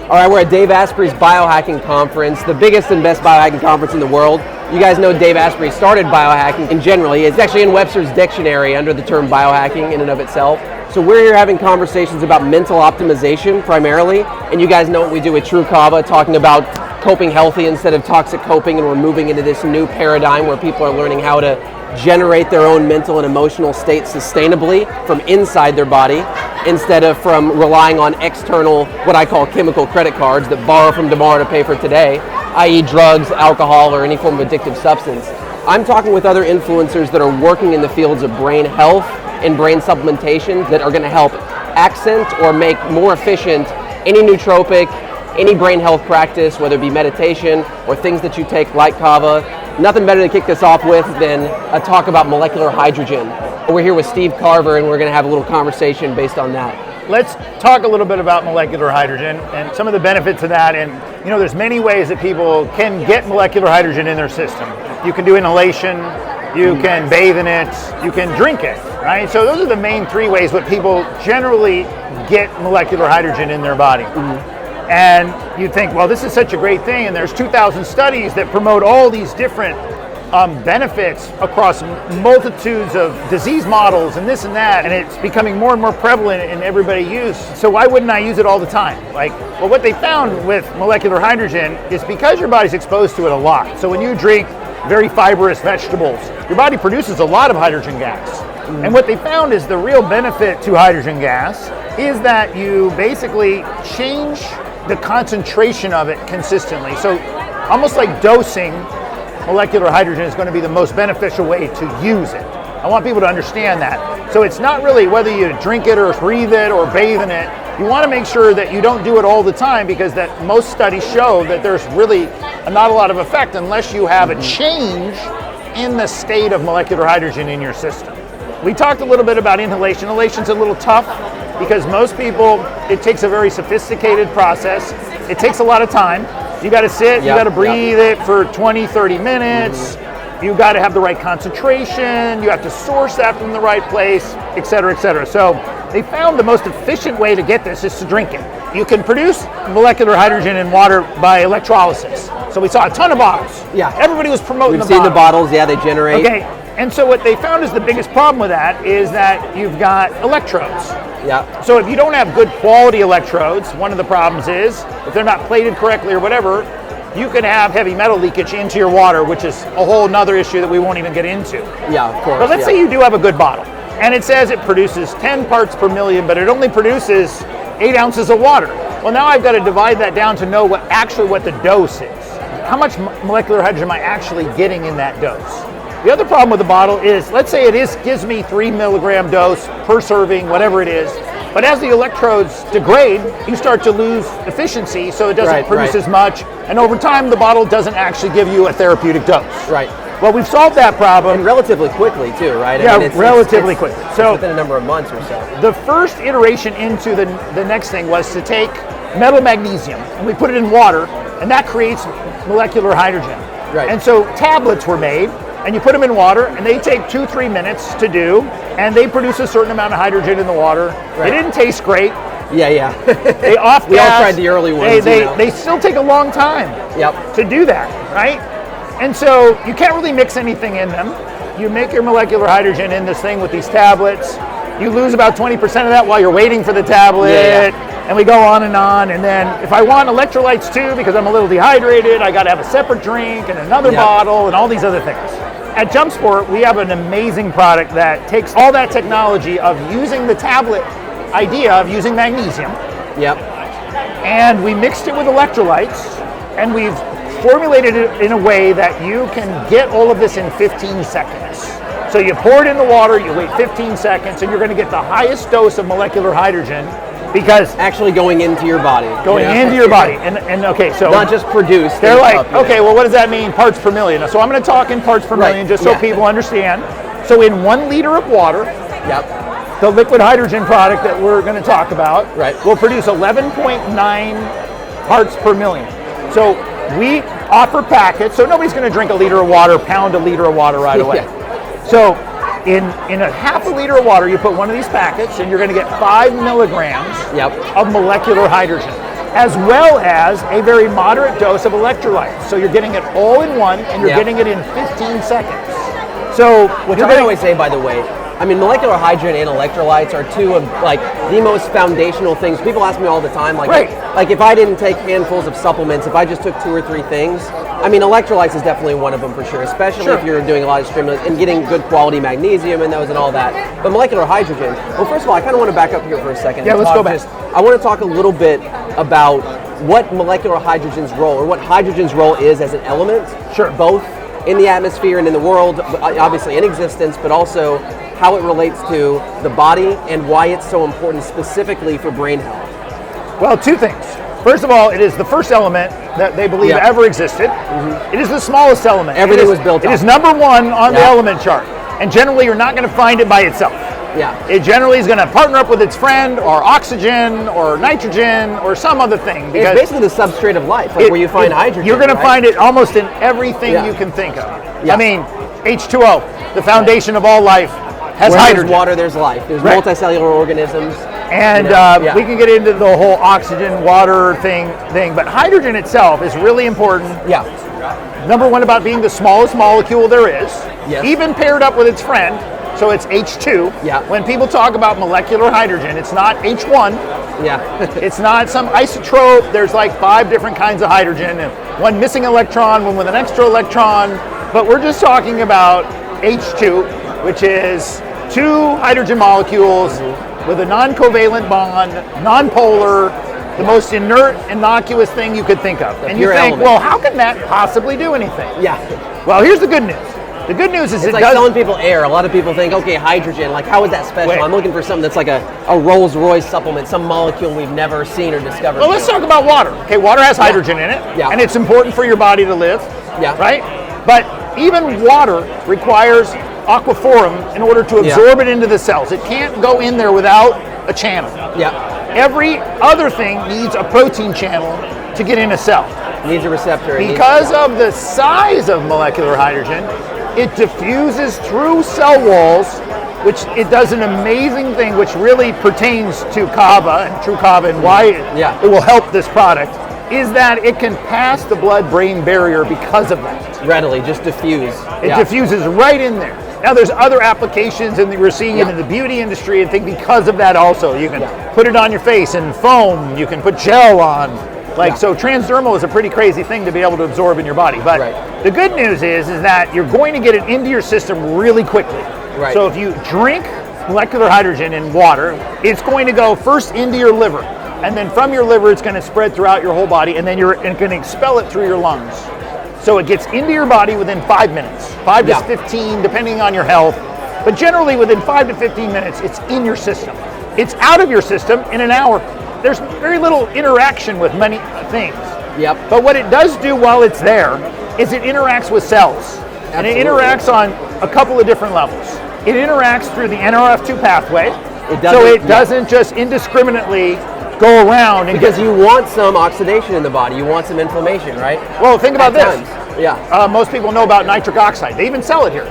All right, we're at Dave Asprey's biohacking conference, the biggest and best biohacking conference in the world. You guys know Dave Asprey started biohacking in generally. It's actually in Webster's dictionary under the term biohacking in and of itself. So we're here having conversations about mental optimization primarily, and you guys know what we do with Tru Kava, talking about coping healthy instead of toxic coping, and we're moving into this new paradigm where people are learning how to generate their own mental and emotional state sustainably from inside their body instead of from relying on external, what I call chemical credit cards that borrow from tomorrow to pay for today, i.e. drugs, alcohol, or any form of addictive substance. I'm talking with other influencers that are working in the fields of brain health and brain supplementation that are going to help accent or make more efficient any nootropic, any brain health practice, whether it be meditation or things that you take like Kava. Nothing better to kick this off with than a talk about molecular hydrogen. We're here with Steve Carver, and we're going to have a little conversation based on that. Let's talk a little bit about molecular hydrogen and some of the benefits of that. And you know, there's many ways that people can get molecular hydrogen in their system. You can do inhalation, you can bathe in it, you can drink it, right? So those are the main three ways what people generally get molecular hydrogen in their body. And you think, well, this is such a great thing, and there's 2,000 studies that promote all these different benefits across multitudes of disease models and this and that, and it's becoming more and more prevalent in everybody use. So why wouldn't I use it all the time? Well, what they found with molecular hydrogen is because your body's exposed to it a lot. So when you drink very fibrous vegetables, your body produces a lot of hydrogen gas. And what they found is the real benefit to hydrogen gas is that you basically change the concentration of it consistently. So almost like dosing, molecular hydrogen is going to be the most beneficial way to use it. I want people to understand that. So it's not really whether you drink it or breathe it or bathe in it. You want to make sure that you don't do it all the time, because that most studies show that there's really not a lot of effect unless you have a change in the state of molecular hydrogen in your system. We talked a little bit about inhalation. Inhalation's a little tough because most people, it takes a very sophisticated process. It takes a lot of time. You got to sit, you got to breathe it for 20, 30 minutes. You got to have the right concentration. You have to source that from the right place, et cetera, et cetera. So they found the most efficient way to get this is to drink it. You can produce molecular hydrogen in water by electrolysis. So we saw a ton of bottles. Yeah. Everybody was promoting We've the bottles. seen the bottles, yeah, they generate. Okay, and so what they found is the biggest problem with that is that you've got electrodes. Yeah. So if you don't have good quality electrodes, one of the problems is if they're not plated correctly or whatever, you can have heavy metal leakage into your water, which is a whole nother issue that we won't even get into. Yeah, of course. But let's say you do have a good bottle, and it says it produces 10 parts per million, but it only produces 8 ounces of water. Well, now I've got to divide that down to know what the dose is. How much molecular hydrogen am I actually getting in that dose? The other problem with the bottle is, let's say gives me 3 milligram dose per serving, whatever it is, but as the electrodes degrade, you start to lose efficiency, so it doesn't produce as much, and over time the bottle doesn't actually give you a therapeutic dose. Right. Well, we've solved that problem. And relatively quickly too, right? Yeah, I mean, relatively quickly. So within a number of months or so. The first iteration into the next thing was to take metal magnesium, and we put it in water, and that creates molecular hydrogen. Right. And so tablets were made, and you put them in water, and they take 2-3 minutes to do, and they produce a certain amount of hydrogen in the water. Right. They didn't taste great. Yeah. They off gas. We all tried the early ones. They still take a long time to do that, right? And so you can't really mix anything in them. You make your molecular hydrogen in this thing with these tablets. You lose about 20% of that while you're waiting for the tablet. And we go on, and then if I want electrolytes too, because I'm a little dehydrated, I got to have a separate drink and another bottle and all these other things. At JumpSport, we have an amazing product that takes all that technology of using the tablet idea of using magnesium. And we mixed it with electrolytes, and we've formulated it in a way that you can get all of this in 15 seconds. So you pour it in the water, you wait 15 seconds, and you're going to get the highest dose of molecular hydrogen, because actually going into your body. Into your body. And okay, so not just produced. They're like, okay, well, what does that mean, parts per million? So I'm going to talk in parts per million just so people understand. So in 1 liter of water, the liquid hydrogen product that we're going to talk about will produce 11.9 parts per million. So we offer packets, so nobody's going to drink a liter of water, pound a liter of water right away. So in a half a liter of water, you put one of these packets, and you're going to get 5 milligrams of molecular hydrogen. as well as a very moderate dose of electrolytes. So you're getting it all in one, and you're getting it in 15 seconds. So which I always say, by the way, I mean, molecular hydrogen and electrolytes are two of like the most foundational things. People ask me all the time, like if I didn't take handfuls of supplements, if I just took 2 or 3 things, I mean, electrolytes is definitely one of them for sure, especially if you're doing a lot of stimulants and getting good quality magnesium in those and all that. But molecular hydrogen, well, first of all, I kind of want to back up here for a second. Yeah, let's go back. I want to talk a little bit about what molecular hydrogen's role, or what hydrogen's role is as an element, both in the atmosphere and in the world, obviously in existence, but also how it relates to the body and why it's so important specifically for brain health. Well, 2 things. First of all, it is the first element that they believe ever existed. It is the smallest element. Everything was built up. It is number 1 on the element chart. And generally, you're not going to find it by itself. It generally is going to partner up with its friend, or oxygen, or nitrogen, or some other thing. Because it's basically the substrate of life, like where you find hydrogen. You're going to find it almost in everything you can think of. I mean, H2O, the foundation of all life, has where hydrogen. There's water, there's life. There's multicellular organisms. And we can get into the whole oxygen, water thing. But hydrogen itself is really important. Number 1 about being the smallest molecule there is, even paired up with its friend. So it's H2. When people talk about molecular hydrogen, it's not H1. It's not some isotope. There's like 5 different kinds of hydrogen, and one missing electron, one with an extra electron. But we're just talking about H2, which is 2 hydrogen molecules with a non-covalent bond, non-polar, the most inert, innocuous thing you could think of. And you think, well, how can that possibly do anything? Well, here's the good news. The good news is it's like telling people air. A lot of people think, okay, hydrogen, like how is that special? I'm looking for something that's like a Rolls-Royce supplement, some molecule we've never seen or discovered. Well, let's talk about water. Okay, water has hydrogen in it, and it's important for your body to live, right? But even water requires aquaforum in order to absorb it into the cells. It can't go in there without a channel. Every other thing needs a protein channel to get in a cell. Needs a receptor. Because of the size of molecular hydrogen, it diffuses through cell walls, which it does an amazing thing, which really pertains to Kava and Tru Kava, and why it will help this product, is that it can pass the blood-brain barrier because of that. Readily, just diffuse. It diffuses right in there. Now there's other applications, and we're seeing it in the beauty industry, and think because of that also. You can put it on your face in foam, you can put gel on. So transdermal is a pretty crazy thing to be able to absorb in your body. But the good news is that you're going to get it into your system really quickly. So if you drink molecular hydrogen in water, it's going to go first into your liver. And then from your liver, it's going to spread throughout your whole body, and then you're going to expel it through your lungs. So it gets into your body within 5 minutes, 5 to 15, depending on your health. But generally within 5 to 15 minutes, it's in your system. It's out of your system in an hour. There's very little interaction with many things. But what it does do while it's there is it interacts with cells. And it interacts on a couple of different levels. It interacts through the NRF2 pathway. So it doesn't just indiscriminately go around. And because you want some oxidation in the body. You want some inflammation, right? Well, think about this. Most people know about nitric oxide. They even sell it here.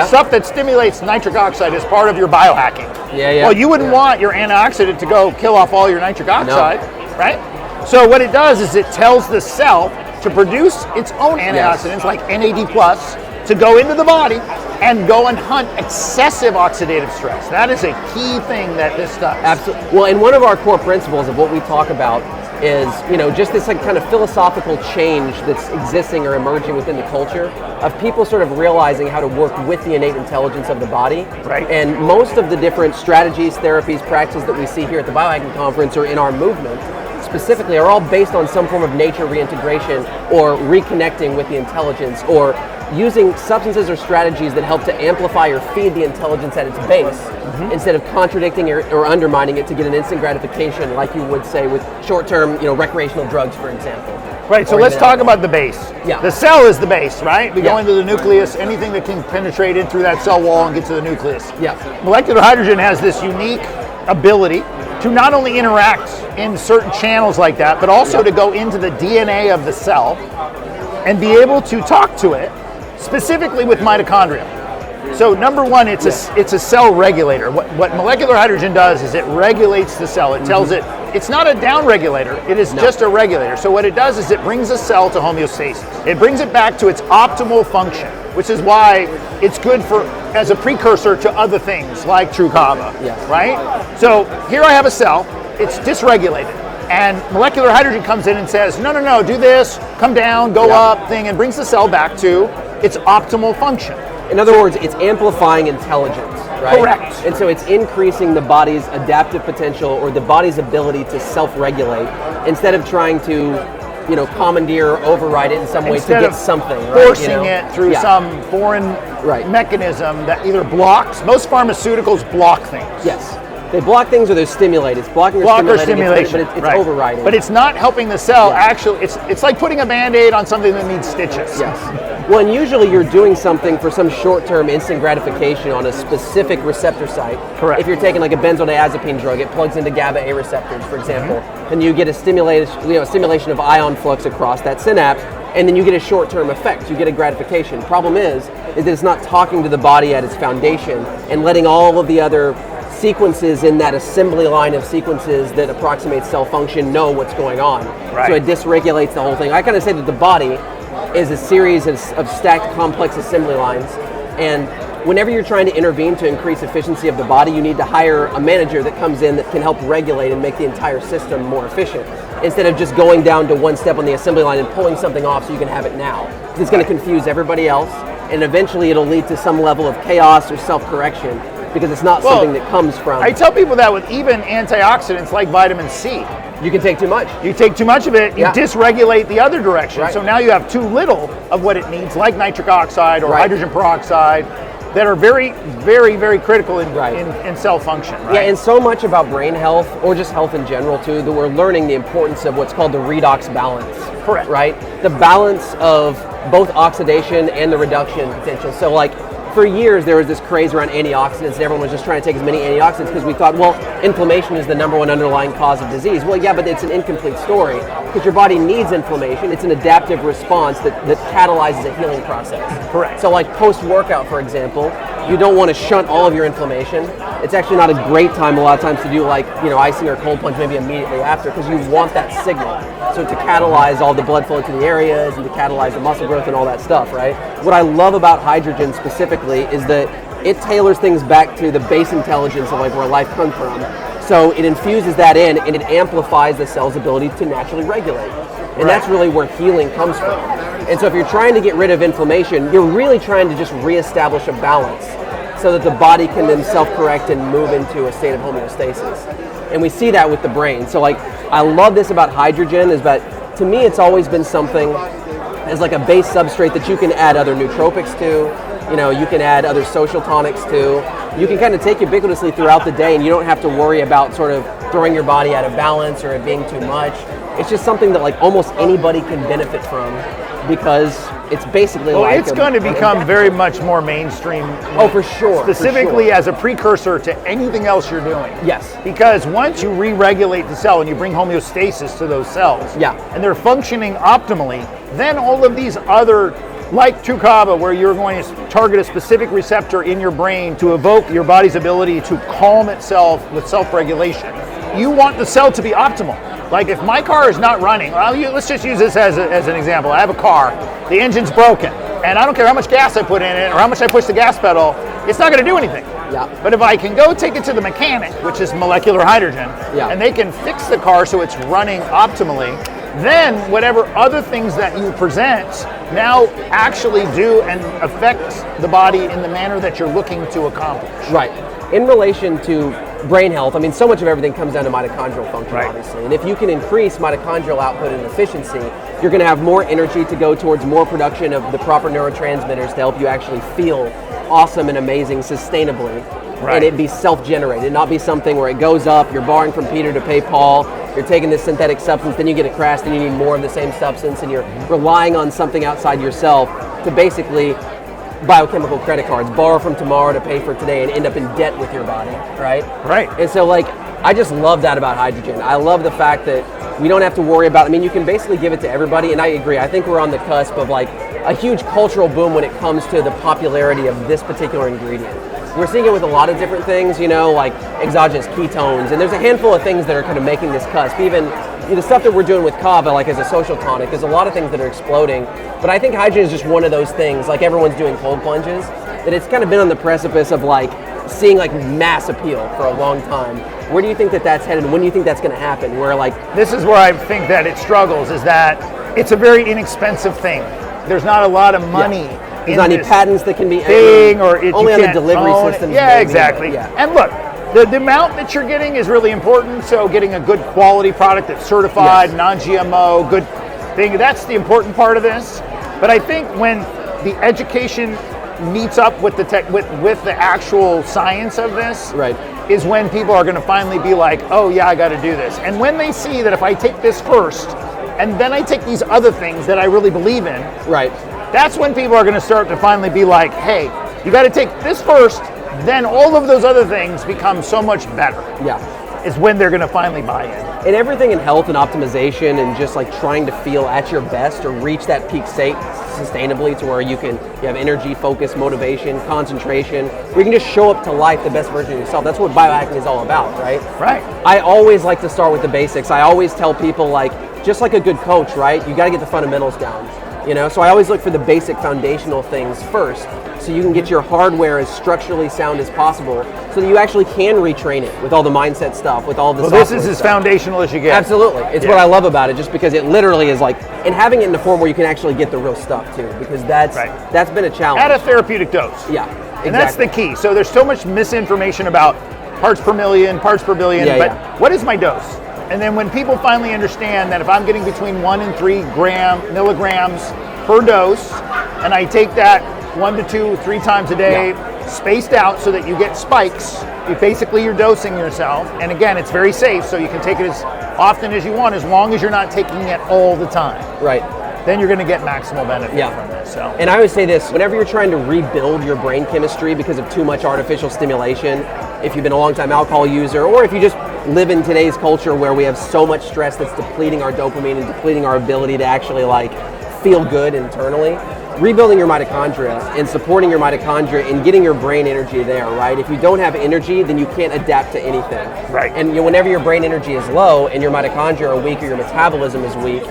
Stuff that stimulates nitric oxide is part of your biohacking. Well, you wouldn't want your antioxidant to go kill off all your nitric oxide, right? So what it does is it tells the cell to produce its own antioxidants, like NAD+, to go into the body and go and hunt excessive oxidative stress. That is a key thing that this does. Absolutely. Well, and one of our core principles of what we talk about is, just this like kind of philosophical change that's existing or emerging within the culture of people sort of realizing how to work with the innate intelligence of the body. And most of the different strategies, therapies, practices that we see here at the Biohacking Conference or in our movement specifically are all based on some form of nature reintegration or reconnecting with the intelligence, or using substances or strategies that help to amplify or feed the intelligence at its base instead of contradicting or undermining it to get an instant gratification, like you would say with short-term, recreational drugs, for example. So let's talk about the base. The cell is the base, right? We go into the nucleus, anything that can penetrate in through that cell wall and get to the nucleus. Molecular hydrogen has this unique ability to not only interact in certain channels like that, but also to go into the DNA of the cell and be able to talk to it, specifically with mitochondria. So number one, it's a cell regulator. What molecular hydrogen does is it regulates the cell. It tells it it's not a down regulator, it is just a regulator. So what it does is it brings a cell to homeostasis. It brings it back to its optimal function, which is why it's good for as a precursor to other things like Tru Kava, right? So here I have a cell, it's dysregulated. And molecular hydrogen comes in and says, no, no, no, do this, come down, go up, thing, and brings the cell back to its optimal function. In other words, it's amplifying intelligence, right? Correct. And so it's increasing the body's adaptive potential or the body's ability to self-regulate instead of trying to, commandeer or override it in some way to get something, right? Forcing it through some foreign mechanism that either blocks, most pharmaceuticals block things. Yes. They block things or they stimulate. It's blocking or stimulating, but it's overriding. But it's not helping the cell actually, it's like putting a Band-Aid on something that needs stitches. Yes. Well, and usually you're doing something for some short-term instant gratification on a specific receptor site. Correct. If you're taking like a benzodiazepine drug, it plugs into GABA A receptors, for example, and you get a stimulation of ion flux across that synapse, and then you get a short-term effect. You get a gratification. Problem is that it's not talking to the body at its foundation and letting all of the other sequences in that assembly line of sequences that approximate cell function know what's going on. Right. So it dysregulates the whole thing. I kind of say that the body is a series of stacked complex assembly lines, and whenever you're trying to intervene to increase efficiency of the body, you need to hire a manager that comes in that can help regulate and make the entire system more efficient, instead of just going down to one step on the assembly line and pulling something off so you can have it now. Because it's going to confuse everybody else, and eventually it'll lead to some level of chaos or self-correction, because it's not something that comes from... I tell people that with even antioxidants like vitamin C. You can take too much. You take too much of it, you dysregulate the other direction. Right. So now you have too little of what it needs, like nitric oxide or hydrogen peroxide, that are very, very, very critical in cell function. Right? Yeah, and so much about brain health, or just health in general too, that we're learning the importance of what's called the redox balance. Correct. Right? The balance of both oxidation and the reduction potential. So like, for years there was this craze around antioxidants, and everyone was just trying to take as many antioxidants because we thought, well, inflammation is the #1 underlying cause of disease. Well, yeah, but it's an incomplete story, because your body needs inflammation. It's an adaptive response that catalyzes a healing process. Correct. So like post-workout, for example, you don't want to shunt all of your inflammation. It's actually not a great time a lot of times to do like, icing or cold plunge maybe immediately after, because you want that signal. So to catalyze all the blood flow to the areas and to catalyze the muscle growth and all that stuff, right? What I love about hydrogen specifically is that it tailors things back to the base intelligence of like where life comes from. So it infuses that in, and it amplifies the cell's ability to naturally regulate. And that's really where healing comes from. And so if you're trying to get rid of inflammation, you're really trying to just reestablish a balance so that the body can then self-correct and move into a state of homeostasis. And we see that with the brain. So like, I love this about hydrogen is that to me it's always been something as like a base substrate that you can add other nootropics to, you can add other social tonics to. You can kind of take ubiquitously throughout the day, and you don't have to worry about sort of throwing your body out of balance or it being too much. It's just something that like almost anybody can benefit from, because it's basically it's going to become very much more mainstream. Oh, for sure. Specifically as a precursor to anything else you're doing. Yes. Because once you re-regulate the cell and you bring homeostasis to those cells, and they're functioning optimally, then all of these other, like Tru Kava, where you're going to target a specific receptor in your brain to evoke your body's ability to calm itself with self-regulation. You want the cell to be optimal. Like if my car is not running, let's just use this as an example. I have a car, the engine's broken, and I don't care how much gas I put in it or how much I push the gas pedal, it's not going to do anything. Yeah. But if I can go take it to the mechanic, which is molecular hydrogen, and they can fix the car so it's running optimally, then whatever other things that you present now actually do and affect the body in the manner that you're looking to accomplish. Right. In relation to brain health, I mean, so much of everything comes down to mitochondrial function, obviously. And if you can increase mitochondrial output and efficiency, you're going to have more energy to go towards more production of the proper neurotransmitters to help you actually feel awesome and amazing sustainably. And it be self-generated, not be something where it goes up, you're borrowing from Peter to pay Paul, you're taking this synthetic substance, then you get a crash, then you need more of the same substance, and you're relying on something outside yourself to basically biochemical credit cards, borrow from tomorrow to pay for today and end up in debt with your body, right? And so like, I just love that about hydrogen. I love the fact that we don't have to worry about, I mean, you can basically give it to everybody, and I agree. I think we're on the cusp of like a huge cultural boom when it comes to the popularity of this particular ingredient. We're seeing it with a lot of different things, you know, like exogenous ketones, and there's a handful of things that are kind of making this cusp. Even the stuff that we're doing with Kava, like as a social tonic, there's a lot of things that are exploding. But I think hydrogen is just one of those things, like everyone's doing cold plunges, that it's kind of been on the precipice of like seeing like mass appeal for a long time. Where do you think that that's headed? When do you think that's going to happen? Where like this is where I think that it struggles, is that it's a very inexpensive thing. There's not a lot of money. Yeah. There's not any patents that can be thing, or only on the delivery system. Yeah, exactly. Yeah. And look, the amount that you're getting is really important. So getting a good quality product that's certified, non-GMO, good thing, that's the important part of this. But I think when the education meets up with the with the actual science of this, right, is when people are going to finally be like, oh yeah, I got to do this. And when they see that if I take this first, and then I take these other things that I really believe in, right, that's when people are going to start to finally be like, hey, you got to take this first, then all of those other things become so much better. Yeah. Is when they're going to finally buy in. And everything in health and optimization and just like trying to feel at your best or reach that peak state sustainably to where you have energy, focus, motivation, concentration, where you can just show up to life the best version of yourself. That's what biohacking is all about, right? Right. I always like to start with the basics. I always tell people, like, just like a good coach, right? You got to get the fundamentals down, you know? So I always look for the basic foundational things first, so you can get your hardware as structurally sound as possible, so that you actually can retrain it with all the mindset stuff, with all the software this is as foundational as you get. Absolutely. It's what I love about it, just because it literally is like, and having it in the form where you can actually get the real stuff too, because that's been a challenge. At a therapeutic dose. Yeah, exactly. And that's the key. So there's so much misinformation about parts per million, parts per billion, but what is my dose? And then when people finally understand that if I'm getting between 1 and 3 milligrams per dose, and I take that 1 to 2, 3 times a day, spaced out so that you get spikes, you're dosing yourself. And again, it's very safe, so you can take it as often as you want, as long as you're not taking it all the time. Right. Then you're going to get maximal benefit from this. So. And I always say this, whenever you're trying to rebuild your brain chemistry because of too much artificial stimulation, if you've been a long-time alcohol user, or if you just live in today's culture where we have so much stress that's depleting our dopamine and depleting our ability to actually like feel good internally, rebuilding your mitochondria and supporting your mitochondria and getting your brain energy there, right? If you don't have energy, then you can't adapt to anything. Right. And whenever your brain energy is low and your mitochondria are weak or your metabolism is weak,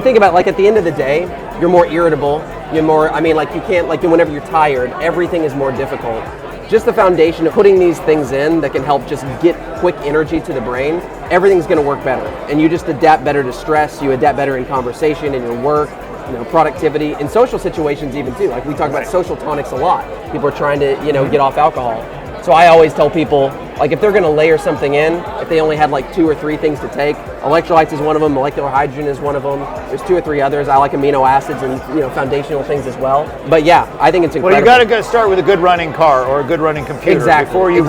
think about it, like at the end of the day, you're more irritable, whenever you're tired, everything is more difficult. Just the foundation of putting these things in that can help just get quick energy to the brain, everything's gonna work better. And you just adapt better to stress, you adapt better in conversation, in your work, productivity, in social situations even too. Like we talk about social tonics a lot. People are trying to, get off alcohol. So I always tell people, like if they're gonna layer something in, if they only had like 2 or 3 things to take, electrolytes is one of them, molecular hydrogen is one of them, there's 2 or 3 others. I like amino acids and foundational things as well. But yeah, I think it's incredible. Well, you gotta start with a good running car or a good running computer. Exactly. Before you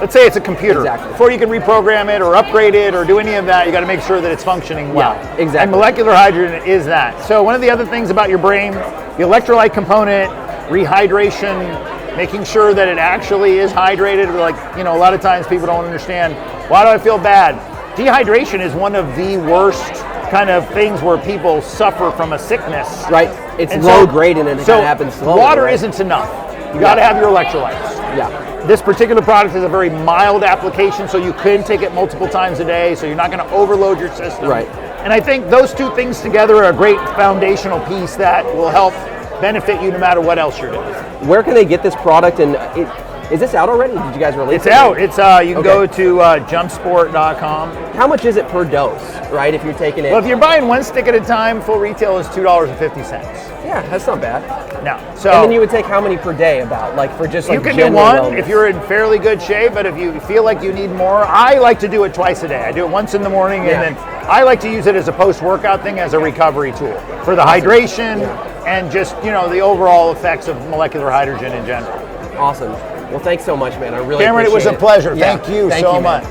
let's say it's a computer. Exactly. Before you can reprogram it or upgrade it or do any of that, you gotta make sure that it's functioning well. Yeah, exactly. And molecular hydrogen is that. So one of the other things about your brain, the electrolyte component, rehydration, making sure that it actually is hydrated. Like, a lot of times people don't understand, why do I feel bad? Dehydration is one of the worst kind of things where people suffer from a sickness. Right. It's low grade and it kind of happens slowly. Water isn't enough. You got to have your electrolytes. Yeah. This particular product is a very mild application, so you can take it multiple times a day, so you're not going to overload your system. Right. And I think those 2 things together are a great foundational piece that will help benefit you no matter what else you're doing. Where can they get this product? And is this out already? Did you guys release it? It's out. It's you can go to jumpsport.com. How much is it per dose, right, if you're taking it? Well, if you're buying 1 stick at a time, full retail is $2.50. Yeah, that's not bad. No. So, and then you would take how many per day about, like for just like you can do 1 wellness? If you're in fairly good shape, but if you feel like you need more, I like to do it twice a day. I do it once in the morning and then I like to use it as a post-workout thing, as a recovery tool for the hydration and just, the overall effects of molecular hydrogen in general. Awesome. Well, thanks so much, man. I really Cameron, appreciate it was a pleasure. Thank you so much.